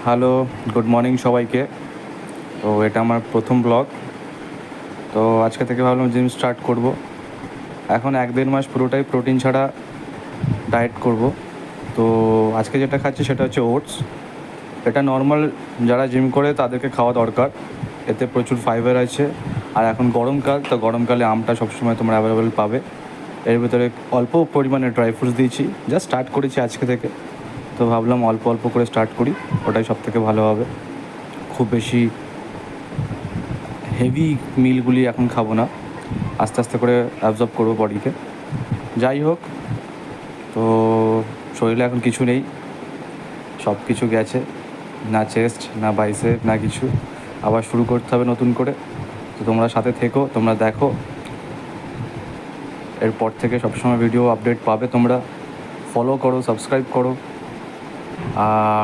Hello, good morning সবাইকে। তো এটা আমার প্রথম ব্লগ। তো আজকে থেকে ভাবলাম জিম স্টার্ট করব। এখন 1-1.5 মাস পুরোটাই প্রোটিন ছাড়া ডায়েট করব। তো আজকে যেটা খাচ্ছি সেটা হচ্ছে ওটস। এটা নর্মাল যারা জিম করে তাদেরকে খাওয়া দরকার। এতে প্রচুর ফাইবার আছে। আর এখন গরমকাল, তো গরমকালে আমটা সবসময় তোমরা অ্যাভেলেবেল পাবে। এর ভিতরে অল্প পরিমাণে ড্রাই ফ্রুটস দিয়েছি, জাস্ট স্টার্ট করেছি আজকে থেকে। তো ভাবলাম অল্প অল্প করে স্টার্ট করি, ওটাই সবথেকে ভালো হবে। খুব বেশি হেভি মিলগুলি এখন খাবো না, আস্তে আস্তে করে অ্যাবজর্ব করবো বডিকে। যাই হোক, তো শরীরে এখন কিছু নেই, সব কিছু গেছে, না চেস্ট না বাইসেপ না কিছু। আবার শুরু করতে হবে নতুন করে। তো তোমরা সাথে থেকো, তোমরা দেখো, এরপর থেকে সবসময় ভিডিও আপডেট পাবে তোমরা। ফলো করো, সাবস্ক্রাইব করো। আর